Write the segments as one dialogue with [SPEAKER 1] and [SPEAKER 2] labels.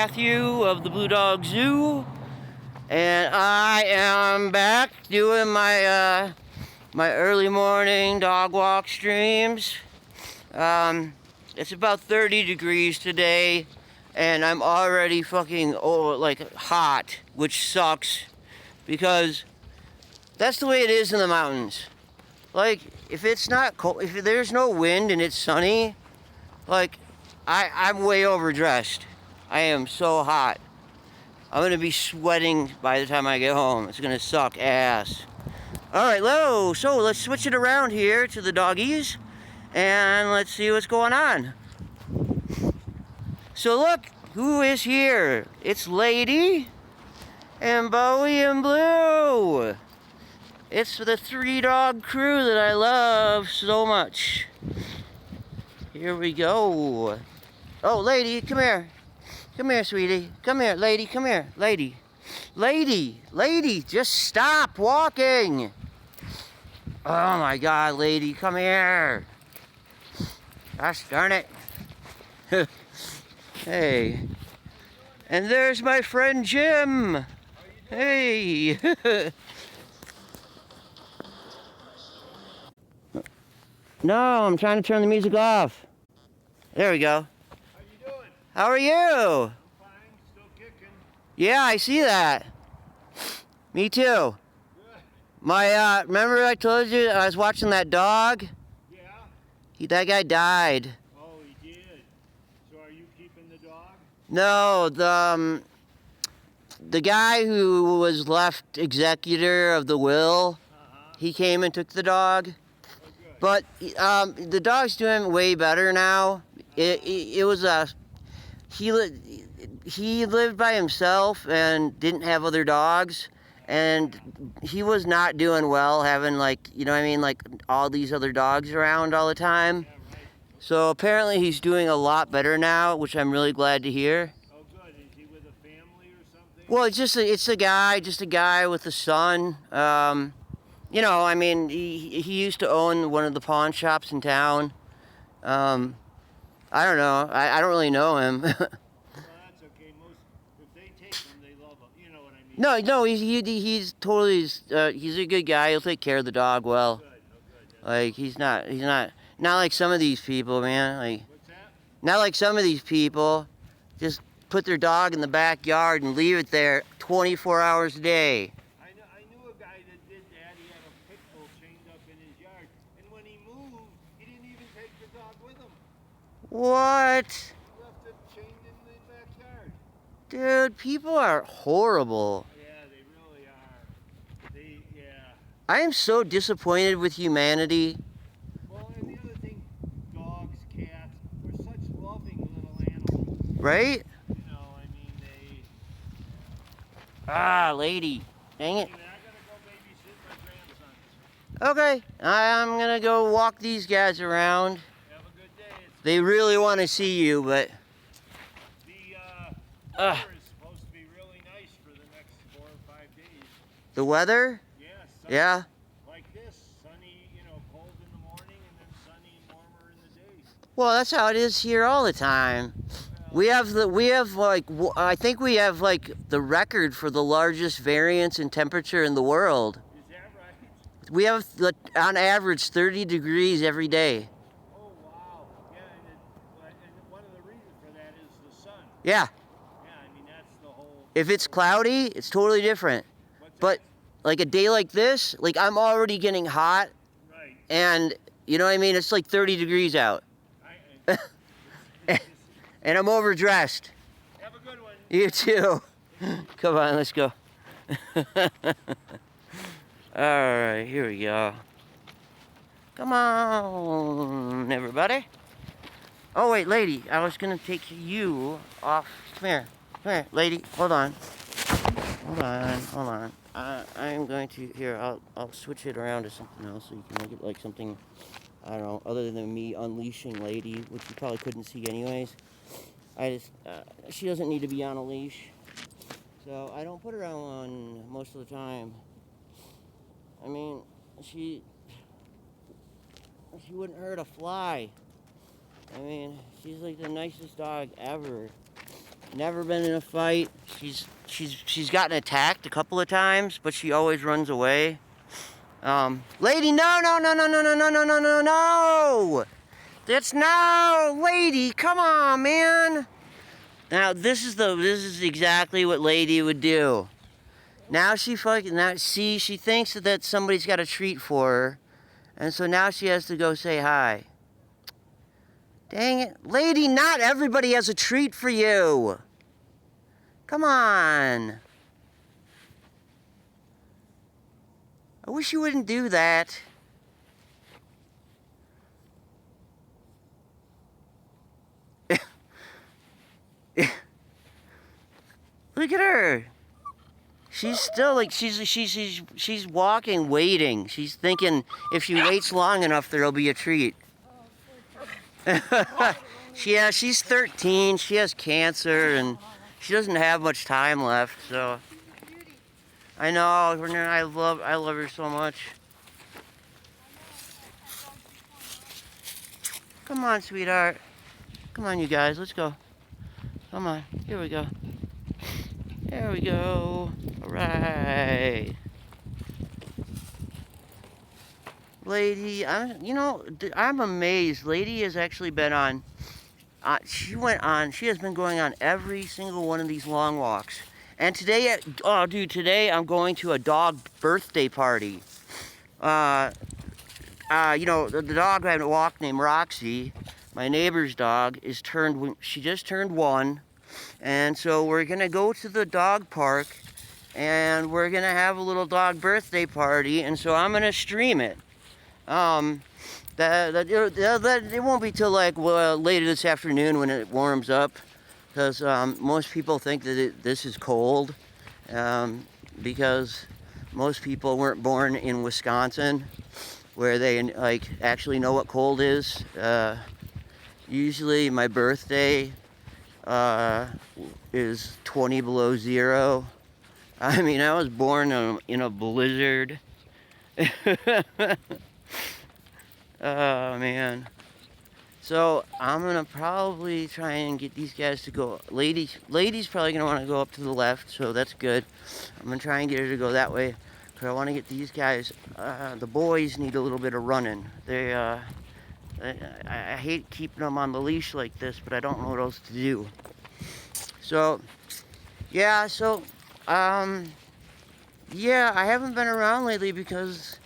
[SPEAKER 1] Matthew of the Blue Dog Zoo, and I am back doing my early morning dog walk streams. It's about 30 degrees today, and I'm already fucking hot, which sucks because that's the way it is in the mountains. Like, if it's not cold, if there's no wind and it's sunny, like I'm way overdressed. I am so hot. I'm gonna be sweating by the time I get home. It's gonna suck ass. Alright, so let's switch it around here to the doggies and let's see what's going on. So look, who is here? It's Lady and Bowie and Blue. It's the 3-dog crew that I love so much. Here we go. Oh, Lady, come here. Come here, sweetie. Come here, Lady. Come here, Lady. Lady, just stop walking. Oh my God, Lady, come here. Gosh darn it. Hey. And there's my friend Jim. Hey. No, I'm trying to turn the music off. There we go.
[SPEAKER 2] How you doing?
[SPEAKER 1] How are you?
[SPEAKER 2] I'm fine, still kicking.
[SPEAKER 1] Yeah, I see that. Me too.
[SPEAKER 2] Good.
[SPEAKER 1] Remember I told you I was watching that dog?
[SPEAKER 2] Yeah?
[SPEAKER 1] That guy died.
[SPEAKER 2] Oh, he did. So are you keeping the dog?
[SPEAKER 1] No, the guy who was left executor of the will, he came and took the dog.
[SPEAKER 2] Oh, good.
[SPEAKER 1] But the dog's doing way better now. It was he lived by himself and didn't have other dogs, and he was not doing well having like all these other dogs around all the time.
[SPEAKER 2] Yeah, right.
[SPEAKER 1] So apparently he's doing a lot better now, which I'm really glad to hear.
[SPEAKER 2] Oh, good. Is he with a family or something?
[SPEAKER 1] Well, it's a guy with a son. He used to own one of the pawn shops in town. I don't know. I don't really know him.
[SPEAKER 2] Well, that's okay. If they take him, they love him. You know what I mean?
[SPEAKER 1] No, he's totally he's a good guy. He'll take care of the dog well.
[SPEAKER 2] Good. Oh, good.
[SPEAKER 1] Like he's not like some of these people, man. Like
[SPEAKER 2] What's that?
[SPEAKER 1] not like some of these people just put their dog in the backyard and leave it there 24 hours a day.
[SPEAKER 2] I knew a guy that did that. He had a pit bull chained up in his yard. And when he moved, he didn't even take the dog with him.
[SPEAKER 1] What?
[SPEAKER 2] He left it chained in the backyard.
[SPEAKER 1] Dude, people are horrible.
[SPEAKER 2] Yeah, they really are. Yeah.
[SPEAKER 1] I am so disappointed with humanity.
[SPEAKER 2] Well, and the other thing, dogs, cats, they're such loving little animals.
[SPEAKER 1] Right?
[SPEAKER 2] You know, I mean, they...
[SPEAKER 1] Ah, Lady. Dang it.
[SPEAKER 2] Anyway, I gotta go babysit my grandsons.
[SPEAKER 1] Okay, I'm gonna go walk these guys around.
[SPEAKER 2] Have a good day.
[SPEAKER 1] They really want to see you, but
[SPEAKER 2] The weather is supposed to be really nice for the next 4 or 5 days.
[SPEAKER 1] the weather?
[SPEAKER 2] Yeah, sunny,
[SPEAKER 1] Yeah.
[SPEAKER 2] like this. Sunny, cold in the morning and then sunny and warmer in the day.
[SPEAKER 1] Well, that's how it is here all the time. I think we have like the record for the largest variance in temperature in the world.
[SPEAKER 2] Is that right?
[SPEAKER 1] We have on average 30 degrees every day.
[SPEAKER 2] Oh, wow. Yeah, and one of the reasons for that is the sun.
[SPEAKER 1] Yeah.
[SPEAKER 2] Yeah, I mean, that's the whole...
[SPEAKER 1] If it's cloudy, it's totally different.
[SPEAKER 2] What's
[SPEAKER 1] But like a day like this, like I'm already getting hot,
[SPEAKER 2] that? Right.
[SPEAKER 1] and you know what I mean? It's like 30 degrees out, and I'm overdressed.
[SPEAKER 2] Have a good one.
[SPEAKER 1] You too. Come on, let's go. Alright, here we go. Come on, everybody. Oh, wait, Lady. I was going to take you off. Come here, Lady. Hold on. I'm going to... Here, I'll switch it around to something else so you can make it like something, I don't know, other than me unleashing Lady, which you probably couldn't see anyways. She doesn't need to be on a leash. So I don't put her on most of the time. I mean, she wouldn't hurt a fly. I mean, she's like the nicest dog ever. Never been in a fight. She's gotten attacked a couple of times, but she always runs away. Lady, no, no, no, no, no, no, no, no, no, no, no! That's no, lady, come on, man. Now this is exactly what Lady would do. Now she thinks that somebody's got a treat for her, and so now she has to go say hi. Dang it, Lady, not everybody has a treat for you. Come on. I wish you wouldn't do that. Look at her. She's still like she's walking, waiting. She's thinking if she waits long enough, there'll be a treat. She's 13. She has cancer and she doesn't have much time left. So I know. I love her so much. Come on, sweetheart. Come on, you guys. Let's go. Come on. Here we go. There we go. All right. Lady, I'm amazed. Lady has actually been on, she has been going on every single one of these long walks. And today, today I'm going to a dog birthday party. The dog I walk named Roxy, my neighbor's dog, she just turned 1. And so we're going to go to the dog park and we're going to have a little dog birthday party. And so I'm going to stream it. It won't be till later this afternoon when it warms up. Because most people think that this is cold. Because most people weren't born in Wisconsin where they actually know what cold is. Usually my birthday is 20 below zero. I mean, I was born in a blizzard. Oh, man. So I'm gonna probably try and get these guys to go. Lady's probably gonna want to go up to the left, so that's good. I'm gonna try and get her to go that way, because I want to get these guys. The boys need a little bit of running. I hate keeping them on the leash like this, but I don't know what else to do. So, yeah, I haven't been around lately because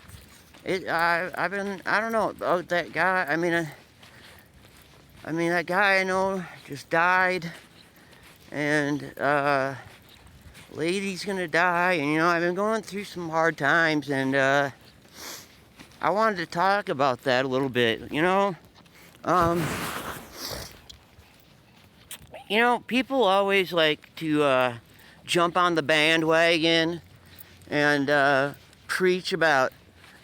[SPEAKER 1] I don't know, that guy, that guy I know just died, and, Lady's gonna die, and, I've been going through some hard times, and, I wanted to talk about that a little bit, people always like to jump on the bandwagon and preach about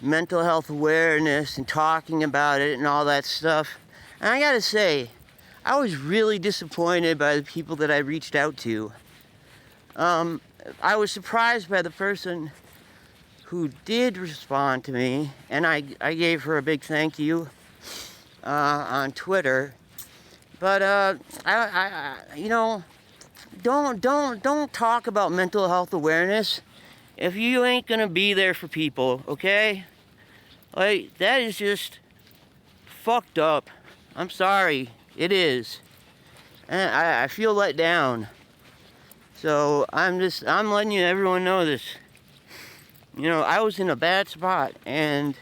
[SPEAKER 1] mental health awareness and talking about it and all that stuff. And I gotta say, I was really disappointed by the people that I reached out to. I was surprised by the person who did respond to me, and I gave her a big thank you on Twitter. But don't talk about mental health awareness if you ain't gonna be there for people, okay? Like, that is just fucked up. I'm sorry, it is. And I feel let down. So I'm letting everyone know this. I was in a bad spot, and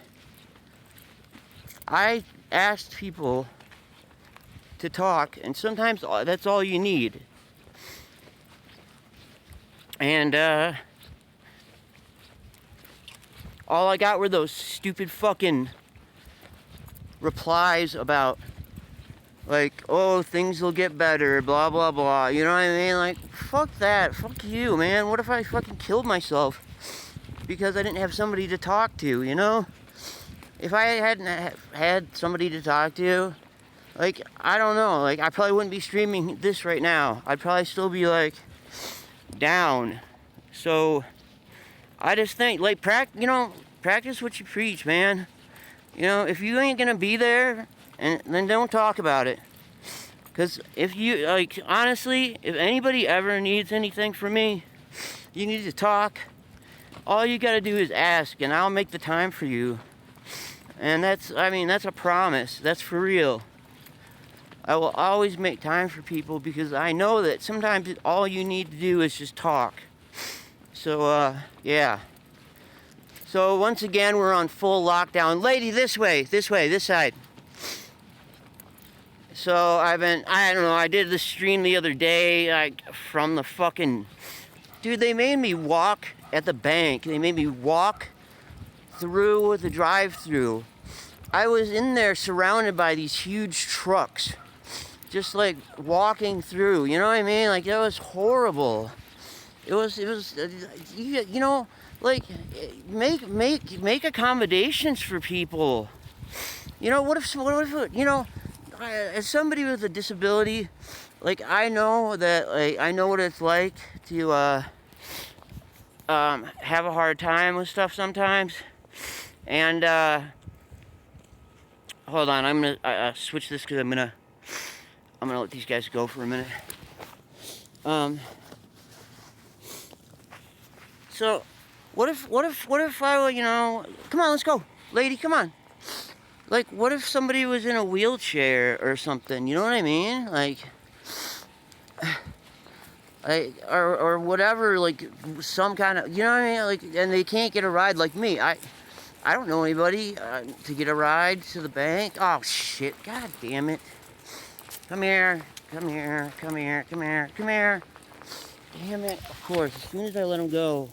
[SPEAKER 1] I asked people to talk, and sometimes that's all you need. And all I got were those stupid fucking replies about oh, things will get better, blah blah blah, you know what I mean? Like, fuck that, fuck you, man. What if I fucking killed myself because I didn't have somebody to talk to, If I hadn't had somebody to talk to, I don't know, I probably wouldn't be streaming this right now. I'd probably still be down. So I just think practice what you preach, man. If you ain't gonna be there, and then don't talk about it. Because if you, like, honestly, if anybody ever needs anything from me, you need to talk, all you gotta do is ask, and I'll make the time for you. And that's a promise. That's for real. I will always make time for people because I know that sometimes all you need to do is just talk. So, yeah. So, once again, we're on full lockdown. Lady, this way, this side. So, I don't know, I did the stream the other day, from the fucking... Dude, they made me walk at the bank. They made me walk through the drive-thru. I was in there surrounded by these huge trucks. Just like walking through, you know what I mean? Like, that was horrible. It was, you know, like, make accommodations for people. You know, what if, you know, as somebody with a disability, like, I know that, like, I know what it's like to, have a hard time with stuff sometimes. And, hold on, I'm gonna, switch this because I'm gonna let these guys go for a minute. So, what if I, you know, come on, let's go, lady, come on. Like, what if somebody was in a wheelchair or something? You know what I mean? Like, or whatever, like some kind of, you know what I mean? Like, and they can't get a ride like me. I don't know anybody to get a ride to the bank. Oh shit! God damn it! Come here! Come here! Come here! Come here! Come here! Damn it! Of course, as soon as I let him go,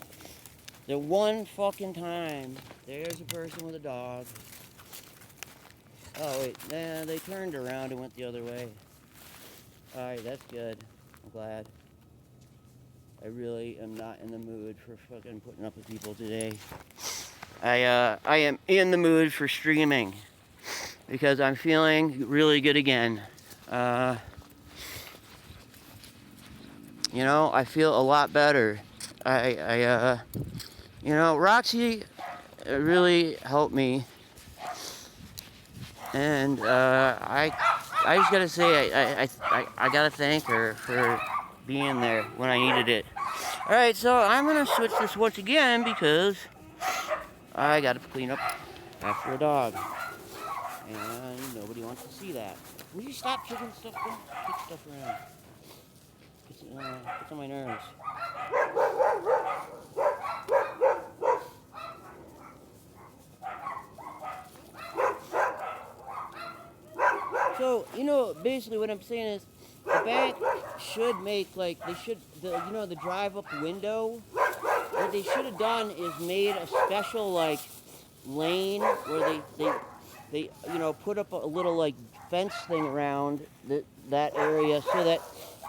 [SPEAKER 1] the one fucking time, there's a person with a dog. Oh wait, nah, they turned around and went the other way. All right, that's good. I'm glad. I really am not in the mood for fucking putting up with people today. I am in the mood for streaming because I'm feeling really good again. You know, I feel a lot better. You know, Roxy really helped me, and I just gotta say I gotta thank her for being there when I needed it. All right, so I'm gonna switch this once again because I gotta clean up after a dog, and nobody wants to see that. Will you stop kicking stuff? Kick stuff around. It's on my nerves. So, you know, basically what I'm saying is the bank should make, like, the drive-up window. What they should have done is made a special, like, lane where they you know, put up a little, like, fence thing around that area so that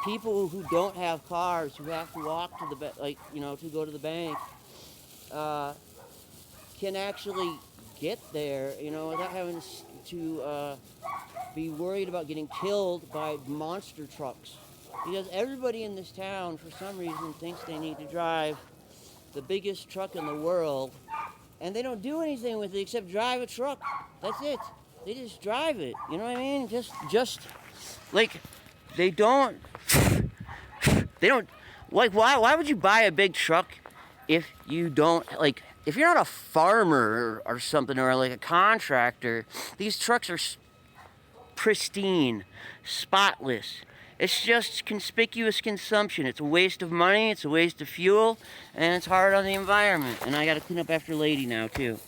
[SPEAKER 1] people who don't have cars, who have to walk to the, like, you know, to go to the bank, can actually get there, you know, without having to be worried about getting killed by monster trucks. Because everybody in this town, for some reason, thinks they need to drive the biggest truck in the world, and they don't do anything with it except drive a truck. That's it. They just drive it. You know what I mean? Just like they don't. Like, why would you buy a big truck if you don't, like, if you're not a farmer or something, or like a contractor? These trucks are pristine, spotless. It's just conspicuous consumption. It's a waste of money, it's a waste of fuel, and it's hard on the environment. And I gotta clean up after Lady now too.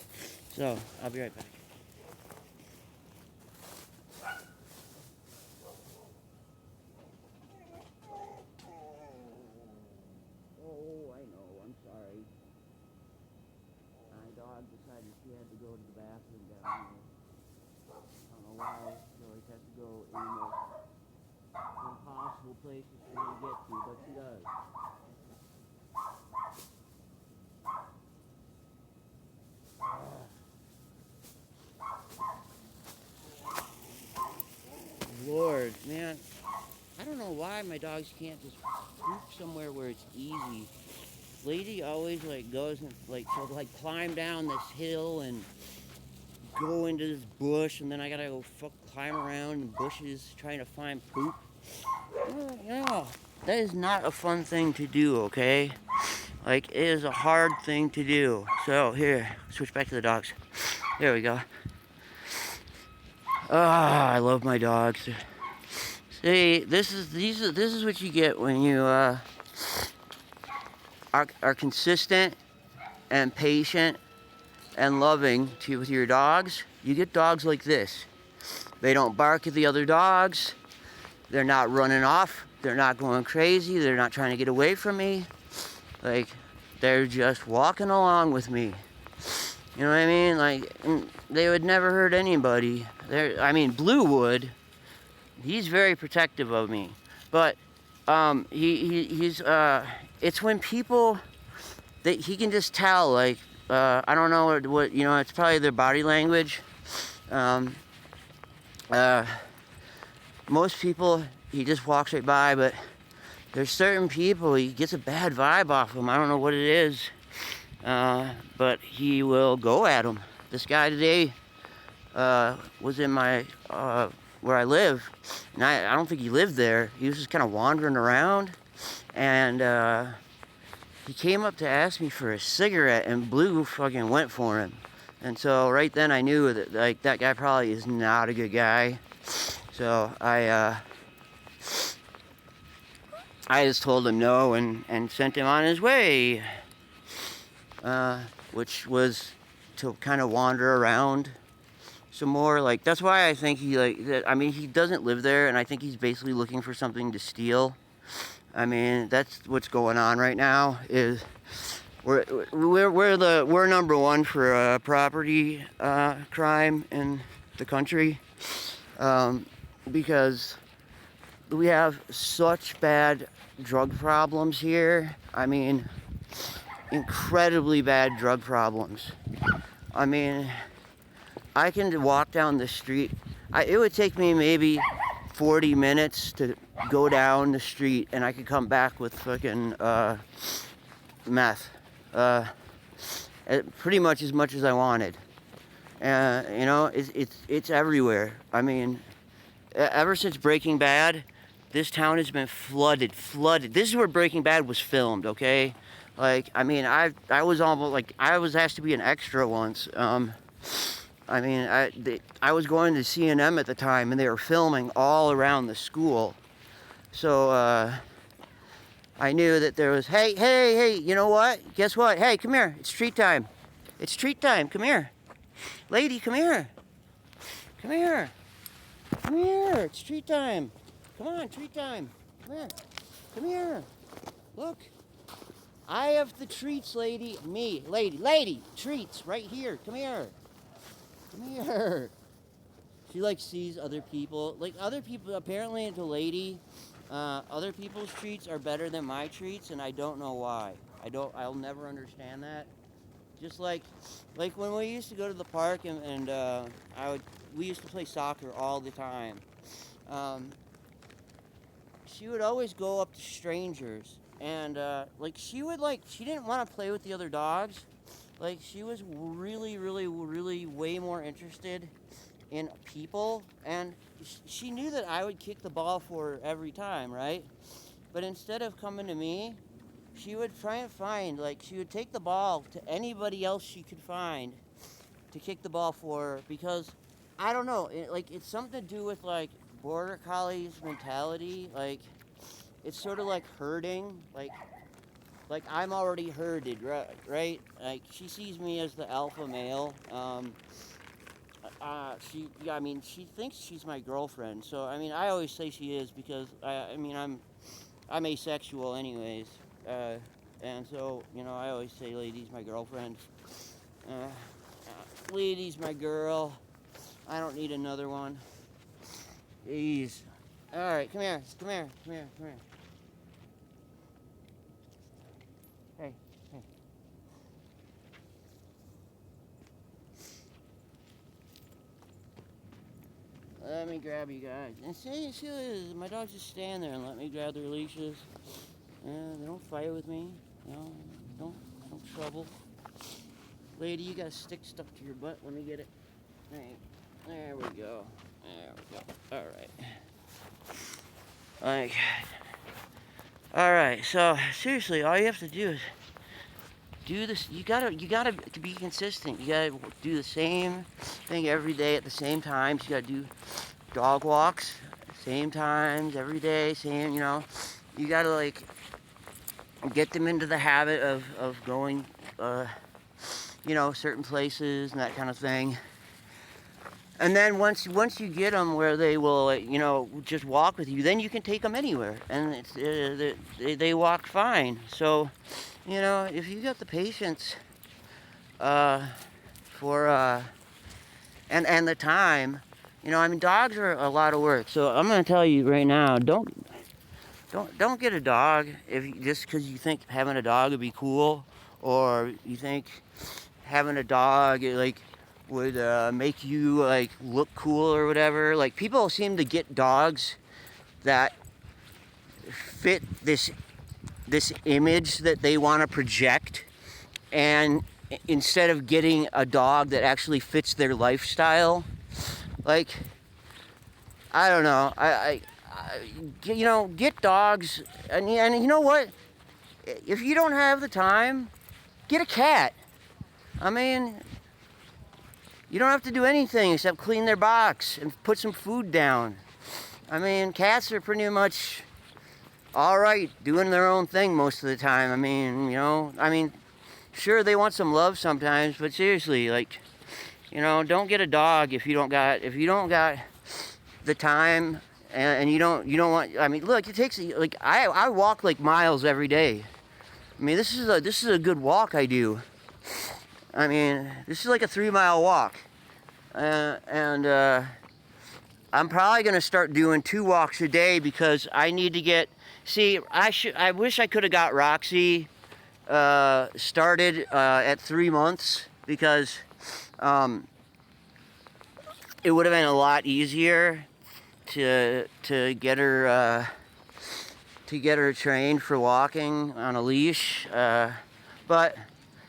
[SPEAKER 1] So, I'll be right back. Oh, I know, I'm sorry. My dog decided she had to go to the bathroom down here. I don't know why she always has to go in the most impossible places for me to get to, but she does. Lord, man, I don't know why my dogs can't just poop somewhere where it's easy. Lady always, like, goes and, like, she'll, like, climb down this hill and go into this bush, and then I gotta go climb around in bushes trying to find poop. Yeah, that is not a fun thing to do, okay? Like, it is a hard thing to do. So, here, switch back to the dogs. There we go. Ah, I love my dogs. See, this is what you get when you are consistent and patient and loving with your dogs. You get dogs like this. They don't bark at the other dogs. They're not running off. They're not going crazy. They're not trying to get away from me. Like, they're just walking along with me. You know what I mean? Like, they would never hurt anybody. Blue would. He's very protective of me. But he's it's when people that he can just tell, like, I don't know what you know, it's probably their body language. Most people he just walks right by, but there's certain people he gets a bad vibe off them. I don't know what it is. But he will go at them. This guy today was in my where I live, and I don't think he lived there. He was just kind of wandering around, and he came up to ask me for a cigarette, and Blue fucking went for him. And so right then I knew that, like, that guy probably is not a good guy. So I just told him no and sent him on his way, which was to kind of wander around some more. Like, that's why I think he, like, he doesn't live there, and I think he's basically looking for something to steal. I mean, that's what's going on right now. Is we're number one for property crime in the country, because we have such bad drug problems here. I mean, incredibly bad drug problems. I mean, I can walk down the street. It would take me maybe 40 minutes to go down the street, and I could come back with fucking meth. Pretty much as I wanted. You know, it's everywhere. I mean, ever since Breaking Bad, this town has been flooded. This is where Breaking Bad was filmed, okay? Like, I mean, I was almost, like, I was asked to be an extra once. I mean, I was going to C&M at the time, and they were filming all around the school. So, I knew that there was, hey, you know what? Guess what? Hey, come here. It's treat time. It's treat time. Come here. Lady, come here. Come here. Come here. It's treat time. Come on, treat time. Come here. Come here. Look. I have the treats, lady. Me, lady, treats right here. Come here. Come here. She, like, sees other people. Like, other people, apparently, the lady, other people's treats are better than my treats, and I don't know why. I'll never understand that. Just like when we used to go to the park and we used to play soccer all the time. She would always go up to strangers, and she didn't want to play with the other dogs. Like, she was really, really, really way more interested in people, and she knew that I would kick the ball for her every time, right? But instead of coming to me, she would try and find, like, she would take the ball to anybody else she could find to kick the ball for her, because, I don't know, it's something to do with, like, border collies mentality. Like, it's sort of like herding, like I'm already herded, right? Like, she sees me as the alpha male. She thinks she's my girlfriend. So, I mean, I always say she is, because I'm asexual anyways. And so, you know, I always say lady's my girlfriend. Lady's my girl. I don't need another one. Jeez. All right, come here. Hey. Let me grab you guys. And see, my dogs just stand there and let me grab their leashes. They don't fight with me. No trouble. Lady, you got a stick stuck to your butt. Let me get it. There we go. All right. Like, all right. So seriously, all you have to do is do this. You gotta to be consistent. You gotta do the same thing every day at the same times. You gotta do dog walks, same times every day. Same, you know. You gotta like get them into the habit of going, you know, certain places and that kind of thing. And then once you get them where they will, you know, just walk with you, then you can take them anywhere, and they walk fine. So, you know, if you got the patience for and the time, you know, I mean, dogs are a lot of work. So I'm gonna tell you right now, don't get a dog just because you think having a dog would be cool, or you think having a dog like would make you like look cool or whatever. Like, people seem to get dogs that fit this image that they want to project, and instead of getting a dog that actually fits their lifestyle. Like, I don't know, I you know, get dogs, and you know what, if you don't have the time, get a cat. I mean, you don't have to do anything except clean their box and put some food down. I mean, cats are pretty much all right doing their own thing most of the time. I mean, you know, sure, they want some love sometimes, but seriously, like, you know, don't get a dog if you don't got the time, and you don't want. I mean, look, it takes, like, I walk like miles every day. I mean, this is a good walk I do. I mean, this is like a 3-mile walk. And I'm probably going to start doing 2 walks a day because I need to get... See, I wish I could have got Roxy started at 3 months, because it would have been a lot easier to get her trained for walking on a leash. But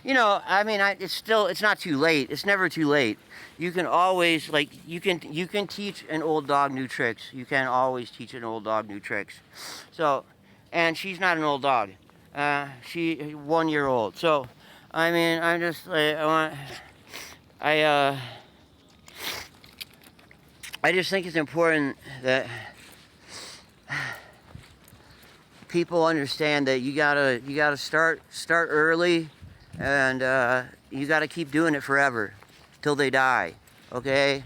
[SPEAKER 1] you know, I mean, it's not too late. It's never too late. You can always, like, you can teach an old dog new tricks. You can always teach an old dog new tricks. So, and she's not an old dog. She's 1 year old. So, I mean, I'm just like, I just think it's important that people understand that you gotta start early. And you got to keep doing it forever, till they die, okay?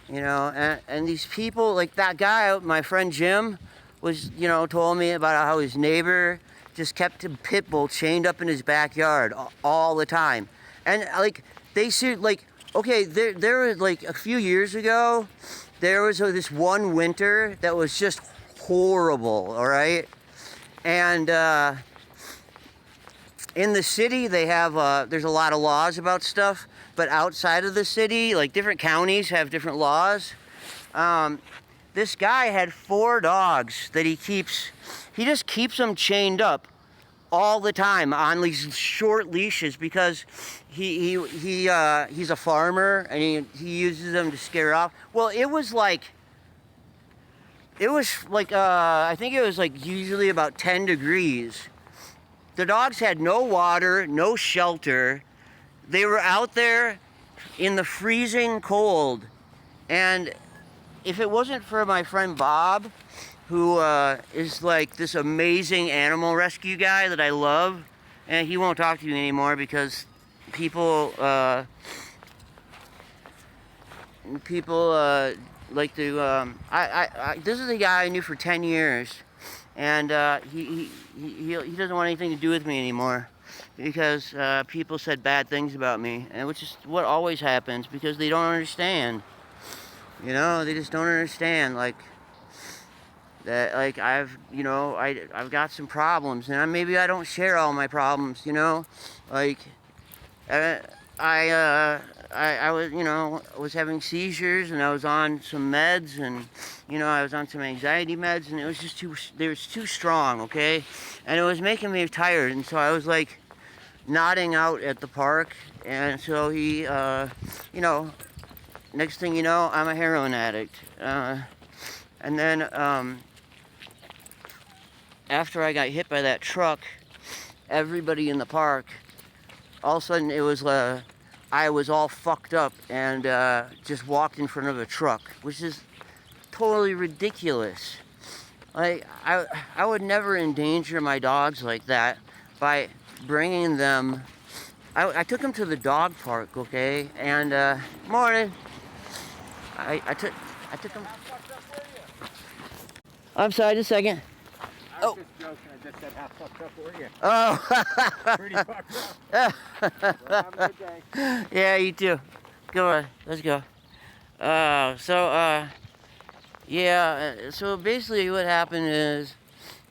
[SPEAKER 1] You know, and these people, like that guy, my friend Jim, was, you know, told me about how his neighbor just kept a pit bull chained up in his backyard all the time. And, like, they see, like, okay, there was, like, a few years ago, there was this one winter that was just horrible, all right? And, in the city, they have, there's a lot of laws about stuff, but outside of the city, like, different counties have different laws. This guy had 4 dogs that he just keeps them chained up all the time on these short leashes, because he's a farmer, and he uses them to scare off. Well, it was like, I think it was like usually about 10 degrees. The dogs had no water, no shelter. They were out there in the freezing cold. And if it wasn't for my friend Bob, who is like this amazing animal rescue guy that I love, and he won't talk to you anymore because people like to... this is a guy I knew for 10 years. And he doesn't want anything to do with me anymore, because people said bad things about me, and which is what always happens, because they don't understand. You know, they just don't understand, like, that, like, I've got some problems, and maybe I don't share all my problems, you know, like, I was, you know, was having seizures, and I was on some meds, and, you know, I was on some anxiety meds, and it was just they were too strong, okay? And it was making me tired, and so I was, like, nodding out at the park, and so he, you know, next thing you know, I'm a heroin addict. And then, after I got hit by that truck, everybody in the park, all of a sudden it was I was all fucked up and just walked in front of a truck, which is totally ridiculous. Like, I would never endanger my dogs like that by bringing them. I took them to the dog park, okay? And morning. I took them. I'm sorry, just a second.
[SPEAKER 2] I was just joking. I just said how fucked up were you?
[SPEAKER 1] Oh.
[SPEAKER 2] Pretty fucked up. Well, have a good day.
[SPEAKER 1] Yeah, you too. Go on, let's go. Yeah. So basically, what happened is,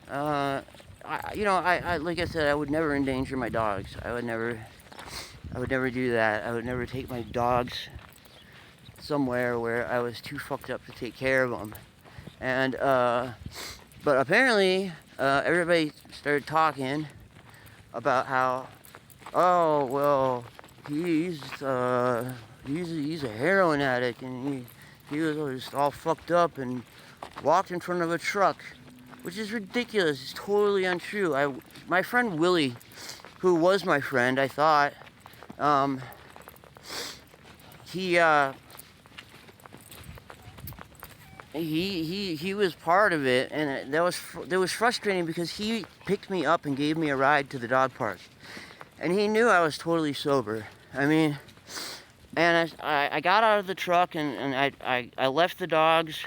[SPEAKER 1] I like I said, I would never endanger my dogs. I would never do that. I would never take my dogs somewhere where I was too fucked up to take care of them. And but apparently, everybody started talking about how, oh well, he's a heroin addict and he was just all fucked up and walked in front of a truck, which is ridiculous. It's totally untrue. My friend Willie, who was my friend, I thought, he was part of it, and that was frustrating because he picked me up and gave me a ride to the dog park, and he knew I was totally sober. I mean, and I got out of the truck and I left the dogs.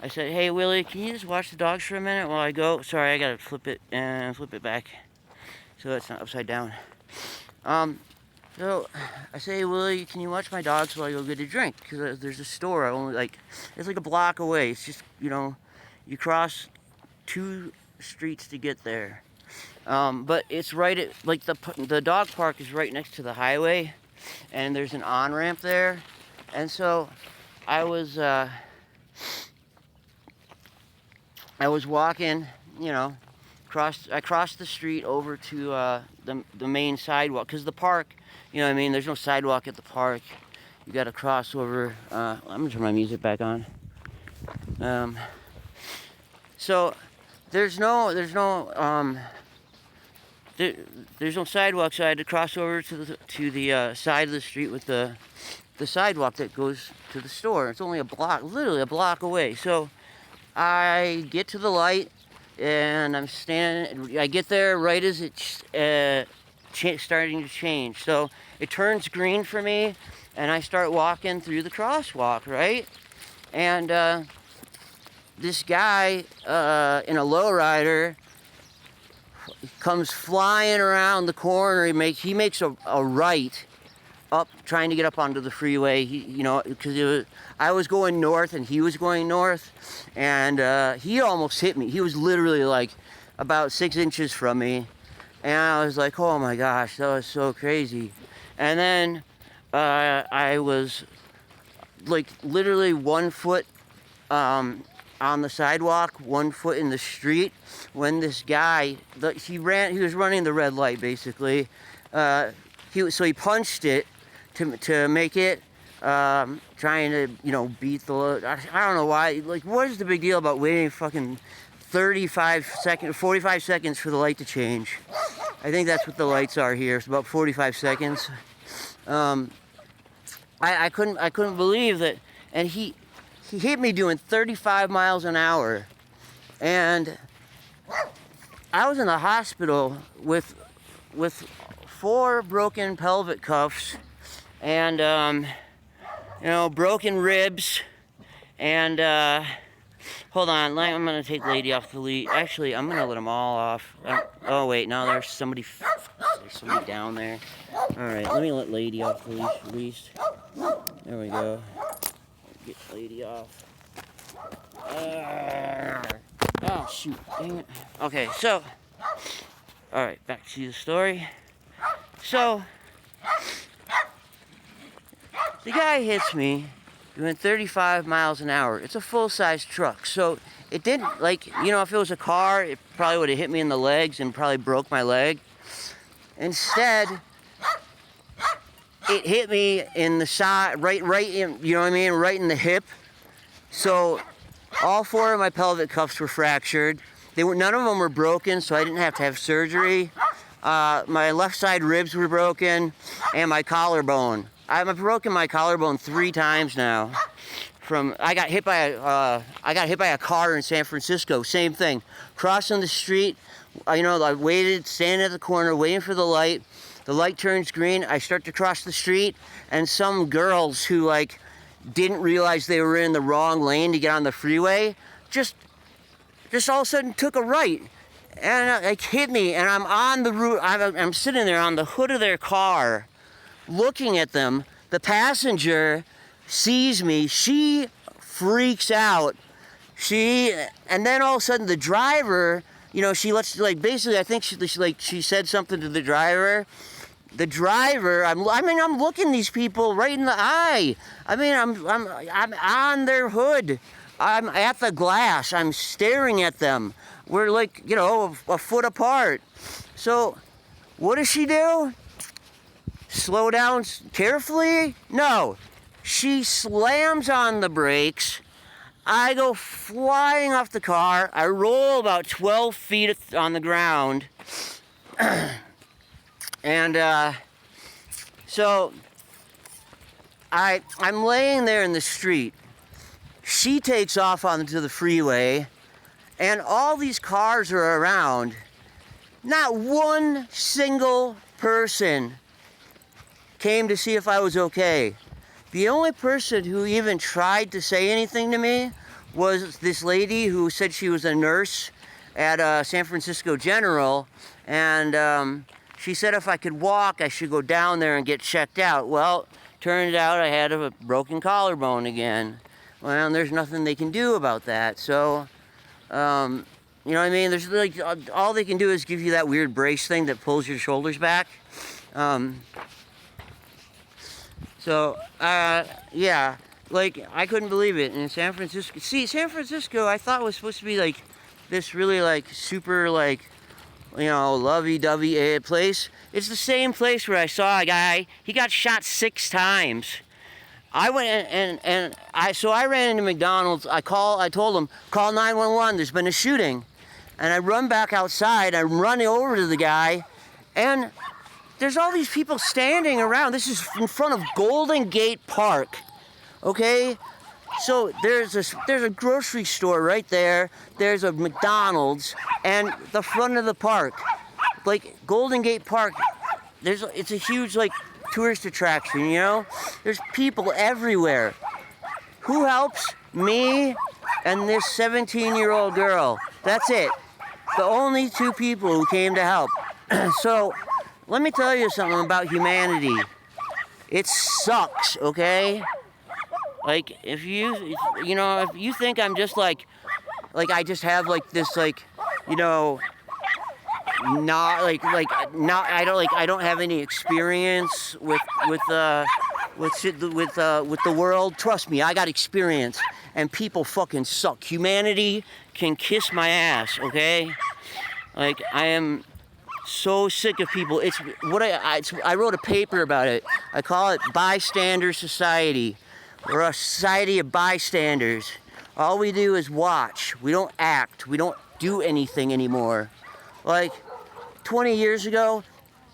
[SPEAKER 1] I said, hey Willie, can you just watch the dogs for a minute while I go? Sorry, I gotta flip it back so it's not upside down. So I say, hey, Willie, can you watch my dogs while I go get a drink? Because there's a store it's like a block away. It's just, you cross 2 streets to get there. But it's right at, like, the dog park is right next to the highway, and there's an on-ramp there. And so I was walking, I crossed the street over to the main sidewalk, because the park, there's no sidewalk at the park. You got to cross over. I'm gonna turn my music back on. So there's no sidewalk, so I had to cross over to the side of the street with the sidewalk that goes to the store. It's only literally a block away. So I get to the light, and I'm standing. I get there right as it's starting to change. So it turns green for me, and I start walking through the crosswalk, right? And this guy in a lowrider comes flying around the corner. He makes a right up, trying to get up onto the freeway. Because I was going north and he was going north, and he almost hit me. He was literally like about 6 inches from me, and I was like, oh my gosh, that was so crazy. And then I was like literally 1 foot on the sidewalk, 1 foot in the street, when this guy, he was running the red light basically. So he punched it to make it, trying to, beat the load. I don't know why. Like, what is the big deal about waiting fucking 45 seconds for the light to change? I think that's what the lights are here. It's about 45 seconds. I couldn't believe that, and he hit me doing 35 miles an hour, and I was in the hospital with 4 broken pelvic cuffs, and broken ribs, and hold on, I'm gonna take Lady off the lead. Actually, I'm gonna let them all off. Oh wait, no, there's somebody down there. All right, let me let Lady off the leash at least. There we go. Get Lady off. Oh shoot, dang it. Okay, so, all right, back to the story. So, the guy hits me doing 35 miles an hour. It's a full-size truck, so it didn't, if it was a car, it probably would have hit me in the legs and probably broke my leg. Instead, it hit me in the side, right in, right in the hip. So all 4 of my pelvic cuffs were fractured, None of them were broken, so I didn't have to have surgery. My left side ribs were broken, and my collarbone. I've broken my collarbone 3 times now. I got hit by a car in San Francisco. Same thing. Crossing the street, I waited, standing at the corner, waiting for the light. The light turns green. I start to cross the street, and some girls who didn't realize they were in the wrong lane to get on the freeway just all of a sudden took a right and hit me. And I'm on the route. I'm sitting there on the hood of their car, looking at them. The passenger sees me. She freaks out. And then all of a sudden the driver, she lets, basically I think she said something to the driver. The driver, I'm looking these people right in the eye. I'm on their hood. I'm at the glass. I'm staring at them. We're a foot apart. So what does she do? Slow down carefully? No. She slams on the brakes. I go flying off the car. I roll about 12 feet on the ground. And so I'm laying there in the street. She takes off onto the freeway, and all these cars are around. Not one single person came to see if I was okay. The only person who even tried to say anything to me was this lady who said she was a nurse at San Francisco General, and she said if I could walk, I should go down there and get checked out. Well, turned out I had a broken collarbone again. Well, there's nothing they can do about that. So, you know what I mean? There's all they can do is give you that weird brace thing that pulls your shoulders back. Yeah, I couldn't believe it. In San Francisco, San Francisco, I thought was supposed to be this really super lovey-dovey place. It's the same place where I saw a guy. He got shot 6 times. I went and I ran into McDonald's. I told them, call 911. There's been a shooting, and I run back outside. I'm running over to the guy, and there's all these people standing around. This is in front of Golden Gate Park, okay? So there's a grocery store right there. There's a McDonald's, and the front of the park, Golden Gate Park. It's a huge tourist attraction, There's people everywhere. Who helps? Me and this 17-year-old girl. That's it. The only 2 people who came to help. So, let me tell you something about humanity. It sucks, okay? If you think I'm just I just have this I don't have any experience with the world. Trust me, I got experience, and people fucking suck. Humanity can kiss my ass, okay? I am so sick of people. I wrote a paper about it. I call it Bystander Society. We're a society of bystanders. All we do is watch. We don't act. We don't do anything anymore. 20 years ago,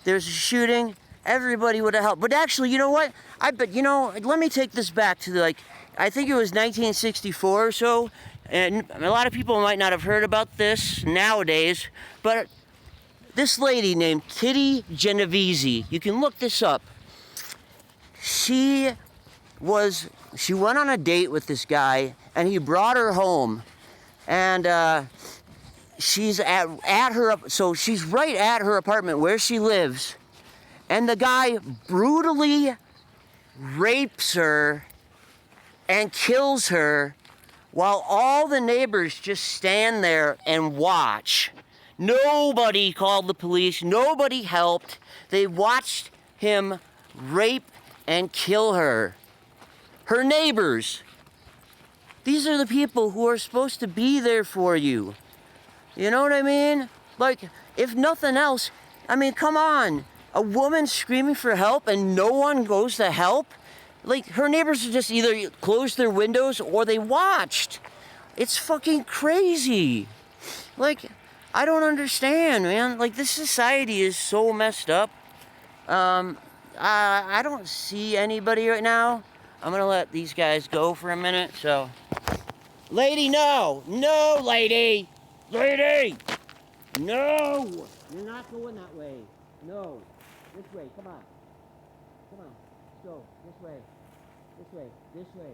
[SPEAKER 1] there's a shooting. Everybody would have helped. But actually, you know what? Let me take this back to I think it was 1964 or so. And a lot of people might not have heard about this nowadays, but this lady named Kitty Genovese, you can look this up. She went on a date with this guy, and he brought her home, and she's she's right at her apartment where she lives, and the guy brutally rapes her and kills her while all the neighbors just stand there and watch. Nobody called the police. Nobody helped. They watched him rape and kill her. Her neighbors. These are the people who are supposed to be there for you. You know what I mean? If nothing else, come on. A woman screaming for help and no one goes to help? Her neighbors just either closed their windows or they watched. It's fucking crazy. Like, I don't understand, man. Like, this society is so messed up. I don't see anybody right now. I'm gonna let these guys go for a minute, so. Lady, no! No, lady! Lady! No! You're not going that way. No. This way, come on. Come on. Let's go. This way. This way. This way.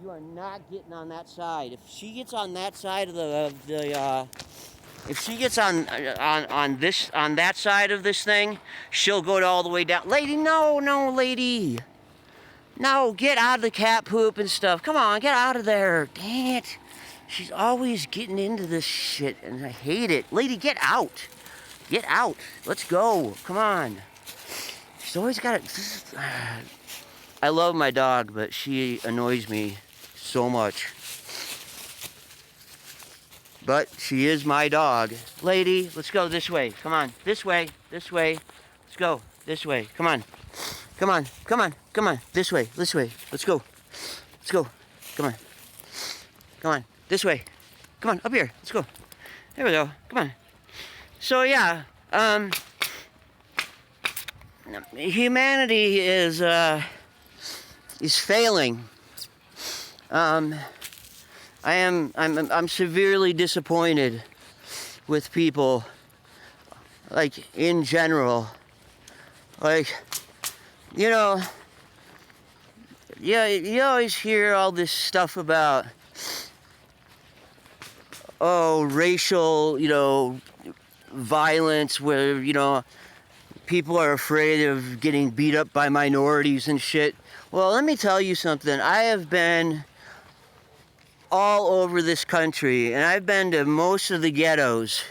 [SPEAKER 1] You are not getting on that side. If she gets on that side of if she gets on that side of this thing, she'll go all the way down. Lady, no, lady. No, get out of the cat poop and stuff. Come on, get out of there. Dang it. She's always getting into this shit, and I hate it. Lady, get out. Get out. Let's go. Come on. She's always got it. I love my dog, but she annoys me so much. But she is my dog. Lady, let's go this way. Come on. This way. This way. Let's go. This way. Come on. Come on. Come on. Come on. This way. This way. Let's go. Let's go. Come on. Come on. This way. Come on. Up here. Let's go. There we go. Come on. So yeah, humanity is failing. I'm severely disappointed with people, like, in general. Like, you know, yeah, you always hear all this stuff about, oh, racial, violence, where, people are afraid of getting beat up by minorities and shit. Well, let me tell you something. I have been all over this country, and I've been to most of the ghettos.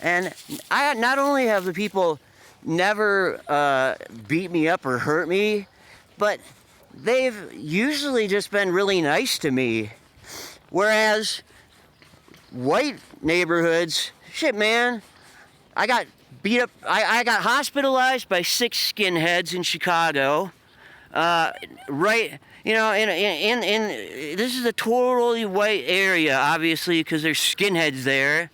[SPEAKER 1] And I not only have the people never beat me up or hurt me, but they've usually just been really nice to me. Whereas white neighborhoods, shit, man, I got beat up. I got hospitalized by 6 skinheads in Chicago. Right, in this is a totally white area, obviously, because there's skinheads there.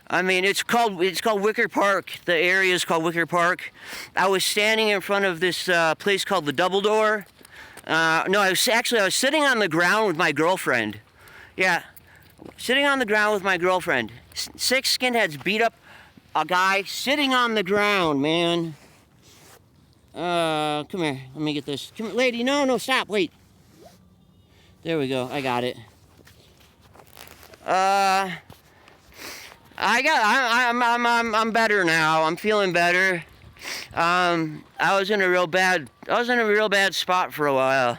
[SPEAKER 1] I mean, it's called Wicker Park. The area is called Wicker Park. I was standing in front of this place called the Double Door. No, I was sitting on the ground with my girlfriend. Yeah, sitting on the ground with my girlfriend. 6 skinheads beat up a guy sitting on the ground, man. Come here. Let me get this. Come here, lady. No, stop. Wait. There we go. I got it. I'm better now. I'm feeling better. I was in a real bad spot for a while.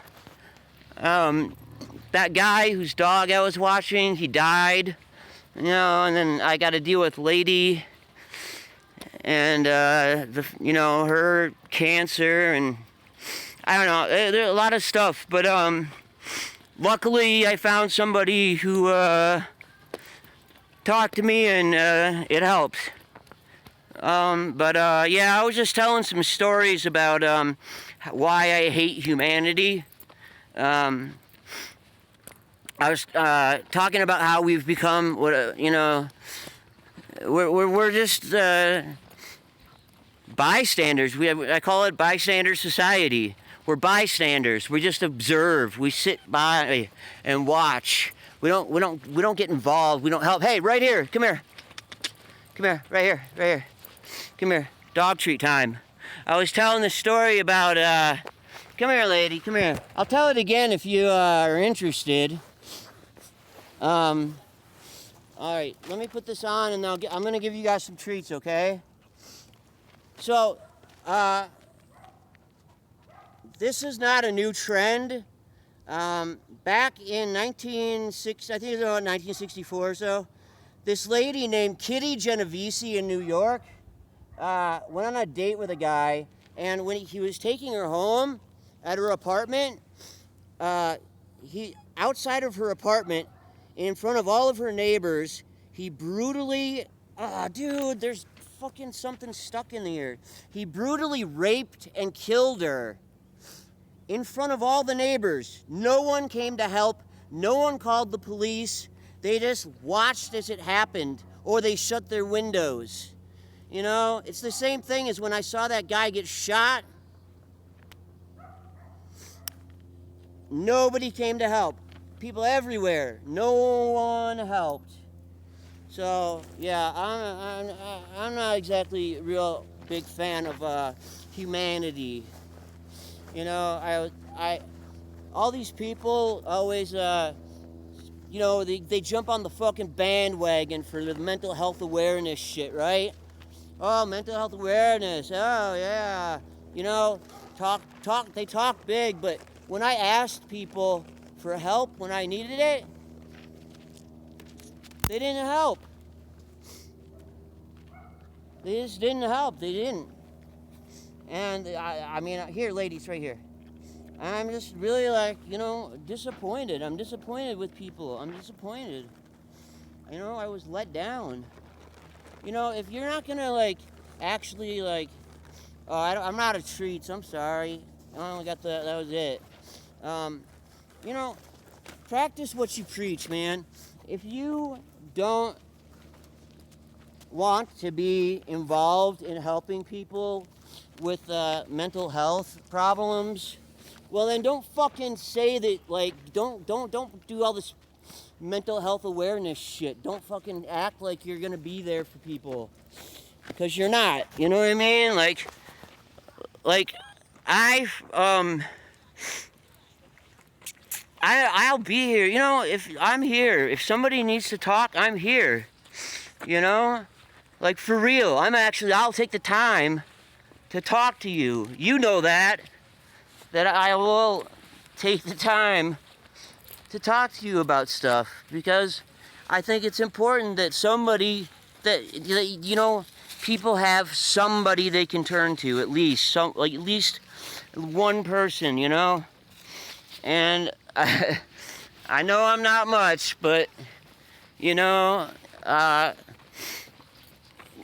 [SPEAKER 1] That guy whose dog I was watching, he died. And then I got to deal with Lady and her cancer, and I don't know, there's a lot of stuff, but luckily I found somebody who talked to me, and it helped. I was just telling some stories about why I hate humanity. I was talking about how we've become we're just bystanders. I call it bystander society. We're bystanders. We just observe. We sit by and watch. We don't get involved. We don't help. Hey, right here. Come here. Come here. Right here. Come here. Dog treat time. I was telling the story about come here, lady. Come here. I'll tell it again if you are interested. All right, let me put this on, and I'm gonna give you guys some treats, okay? So, this is not a new trend. Back in 1964 or so, this lady named Kitty Genovese in New York went on a date with a guy, and when he was taking her home at her apartment, outside of her apartment, in front of all of her neighbors, he brutally, dude, there's fucking something stuck in the ear. He brutally raped and killed her in front of all the neighbors. No one came to help. No one called the police. They just watched as it happened or they shut their windows. You know, it's the same thing as when I saw that guy get shot. Nobody came to help. People everywhere. No one helped. So yeah, I'm not exactly a real big fan of humanity. You know, I all these people always you know, they jump on the fucking bandwagon for the mental health awareness shit, right? Oh, mental health awareness. Oh yeah. You know, they talk big, but when I asked people for help when I needed it, they didn't help. They just didn't help. They didn't. And I mean, here, ladies, right here. I'm just really like, you know, disappointed. I'm disappointed with people. I'm disappointed. You know, I was let down. You know, if you're not gonna like actually like, oh, I'm out of treats. I'm sorry. I only got that was it. You know, practice what you preach, man. If you don't want to be involved in helping people with mental health problems, well then don't fucking say that. Like, don't do all this mental health awareness shit. Don't fucking act like you're gonna be there for people, because you're not. You know what I mean? Like I'll be here. You know, if I'm here, if somebody needs to talk, I'm here. You know, like for real. I'll take the time to talk to you. You know that I will take the time to talk to you about stuff, because I think it's important that you know, people have somebody they can turn to, at least one person, you know. And I know I'm not much, but you know,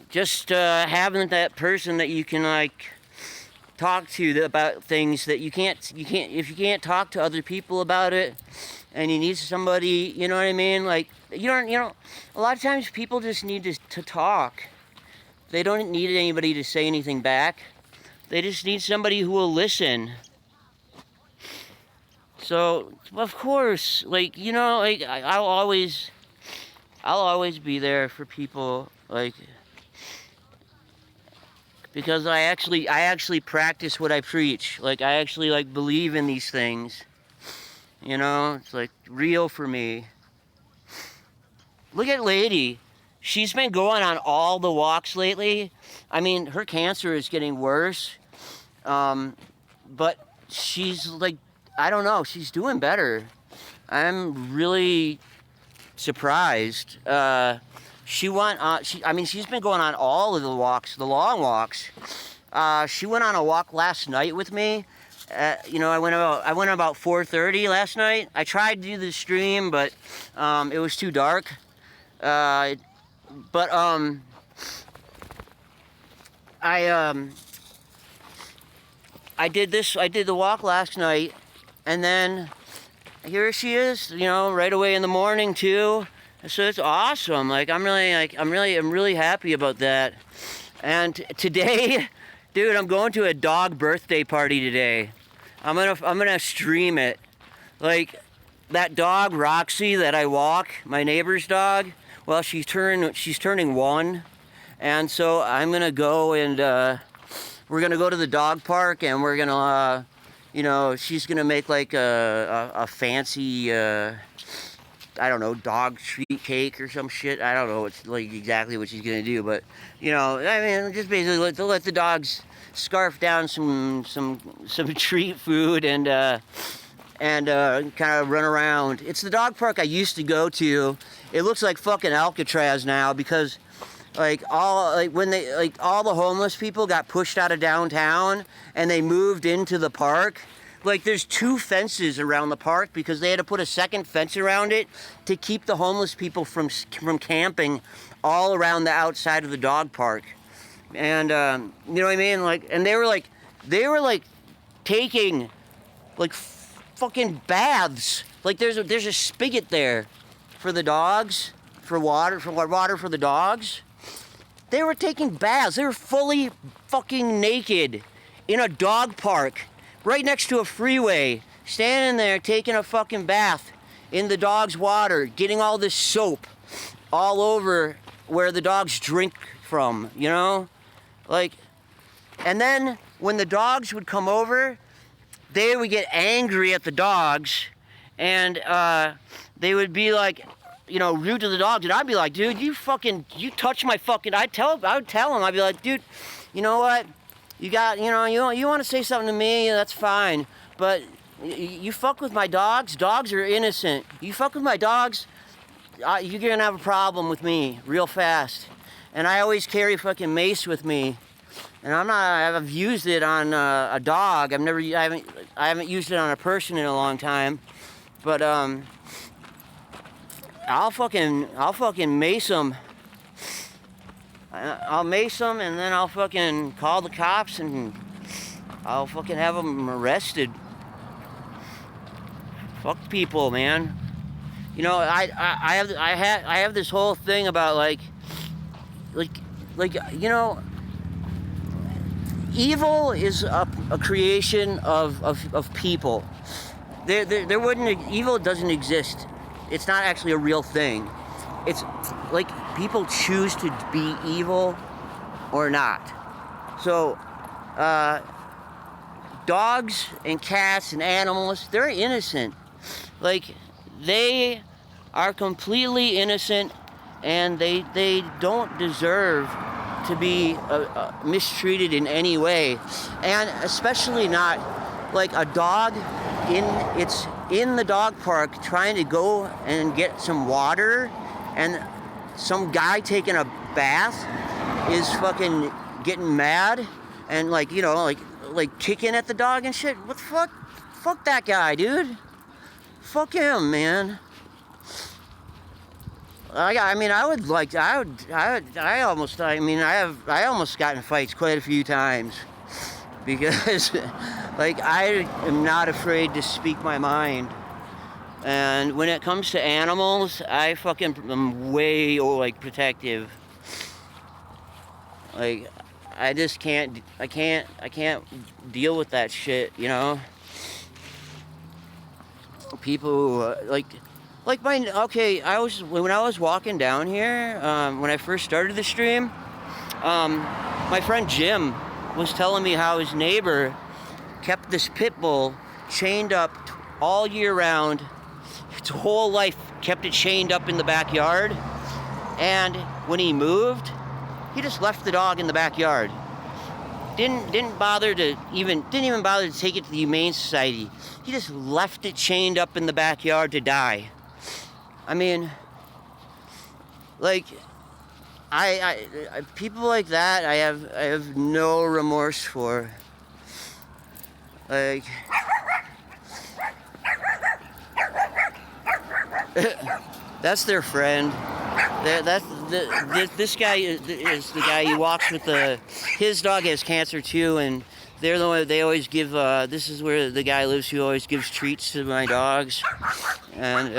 [SPEAKER 1] just having that person that you can like talk to about things that you can't if you can't talk to other people about it, and you need somebody, you know what I mean? Like, you know, a lot of times people just need to talk. They don't need anybody to say anything back. They just need somebody who will listen. So, of course, like, you know, like, I'll always be there for people, like, because I actually practice what I preach. Like, I actually, like, believe in these things. You know, it's, like, real for me. Look at Lady. She's been going on all the walks lately. I mean, her cancer is getting worse. But she's, like, I don't know, she's doing better. I'm really surprised. She's been going on all of the walks, the long walks. She went on a walk last night with me. You know, I went about 4:30 last night. I tried to do the stream, but it was too dark. I did the walk last night. And then here she is, you know, right away in the morning too. So it's awesome. Like, I'm really happy about that. And today, dude, I'm going to a dog birthday party today. I'm gonna stream it. Like, that dog Roxy that I walk, my neighbor's dog. Well, she's turning 1, and so I'm gonna go and we're gonna go to the dog park, and we're gonna. You know, she's gonna make like a fancy, I don't know, dog treat cake or some shit. I don't know what's like exactly what she's gonna do, but you know, I mean, just basically let the dogs scarf down some treat food and kind of run around. It's the dog park I used to go to. It looks like fucking Alcatraz now, because all the homeless people got pushed out of downtown and they moved into the park. Like, there's 2 fences around the park because they had to put a second fence around it to keep the homeless people from camping all around the outside of the dog park. And you know what I mean? Like, and they were taking like fucking baths. Like, there's a spigot there for the dogs. for water for the dogs. They were taking baths. They were fully fucking naked in a dog park right next to a freeway, standing there taking a fucking bath in the dog's water, getting all this soap all over where the dogs drink from, you know? Like, and then when the dogs would come over, they would get angry at the dogs, and they would be like, you know, rude to the dogs, and I'd be like, dude, you touch my fucking, I would tell them, I'd be like, dude, you know what, you got, you know, you want to say something to me, that's fine, but you fuck with my dogs are innocent. You fuck with my dogs, you're gonna have a problem with me real fast. And I always carry fucking mace with me, and I've used it on a dog. I haven't used it on a person in a long time, but I'll fucking mace them. I'll mace them, and then I'll fucking call the cops, and I'll fucking have them arrested. Fuck people, man. You know, I have this whole thing about like you know, evil is a creation of people. There wouldn't, evil doesn't exist. It's not actually a real thing. It's like people choose to be evil or not. So dogs and cats and animals, they're innocent. Like, they are completely innocent, and they don't deserve to be mistreated in any way, and especially not like a dog in the dog park trying to go and get some water, and some guy taking a bath is fucking getting mad and, like, you know, like kicking at the dog and shit. What the fuck? Fuck that guy, dude. Fuck him, man. I almost got in fights quite a few times because, like, I am not afraid to speak my mind. And when it comes to animals, I fucking am way, like, protective. Like, I just can't deal with that shit, you know? People when I was walking down here, when I first started the stream, my friend Jim was telling me how his neighbor kept this pit bull chained up all year round. Its whole life kept it chained up in the backyard, and when he moved, he just left the dog in the backyard. Didn't even bother to take it to the Humane Society. He just left it chained up in the backyard to die. I mean, like, I people like that, I have no remorse for. Like, that's their friend. This guy is the guy he walks with. His dog has cancer too, and they're the one they always give. This is where the guy lives who always gives treats to my dogs, and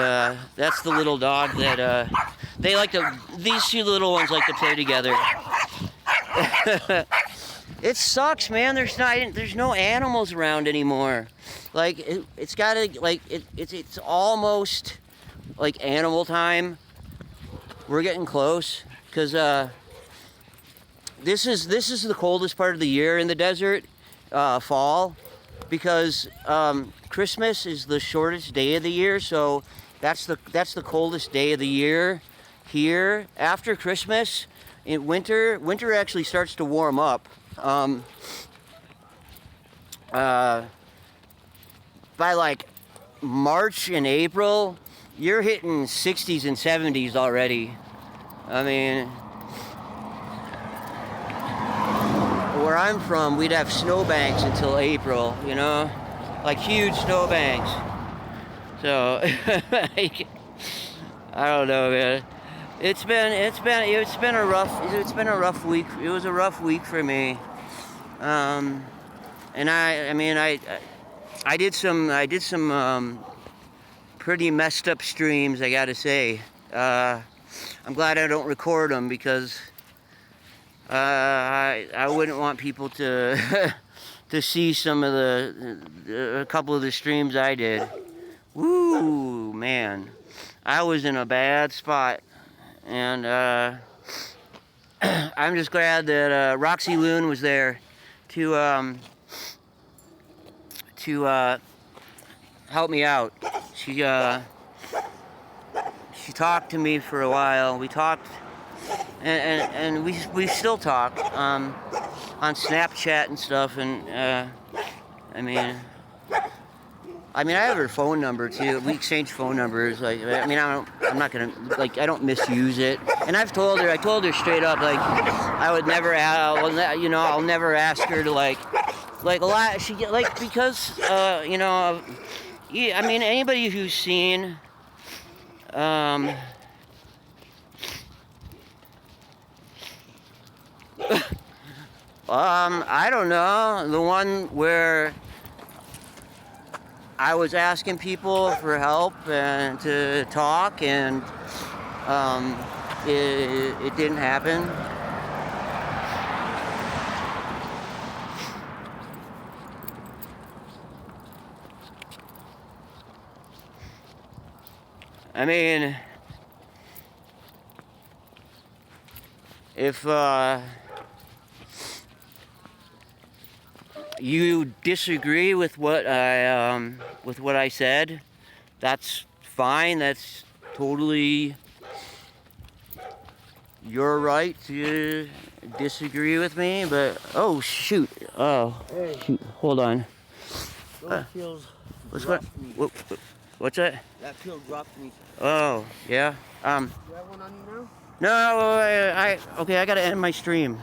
[SPEAKER 1] that's the little dog that they like to. These two little ones like to play together. It sucks, man. There's no animals around anymore. Like, it's almost like animal time. We're getting close, because this is the coldest part of the year in the desert, fall, because Christmas is the shortest day of the year, so that's the coldest day of the year here. After Christmas, in winter actually starts to warm up. By like March and April, you're hitting 60s and 70s already. I mean, where I'm from, we'd have snowbanks until April, you know? Like, huge snowbanks. So, like, I don't know, man. It's been a rough week. It was a rough week for me. And I did some pretty messed up streams, I gotta say. I'm glad I don't record them because I wouldn't want people to to see some of a couple of the streams I did. Woo, man, I was in a bad spot, and I'm just glad that Roxy Loon was there to help me out. She talked to me for a while. We talked, and we still talk on Snapchat and stuff. And I mean, I have her phone number too. We exchange phone numbers. Like, I mean, I'm not gonna, like, I don't misuse it. And I told her straight up, like, I would never, I'll never ask her to like a lot. She like, because yeah, I mean, anybody who's seen I don't know, the one where I was asking people for help and to talk, and it didn't happen. I mean, if you disagree with what I said, that's fine. That's totally your right to disagree with me. But oh shoot! Oh shoot! Hold on. What's that?
[SPEAKER 3] That pill dropped me.
[SPEAKER 1] Oh yeah.
[SPEAKER 3] You have one on you now?
[SPEAKER 1] No, okay. I gotta end my stream.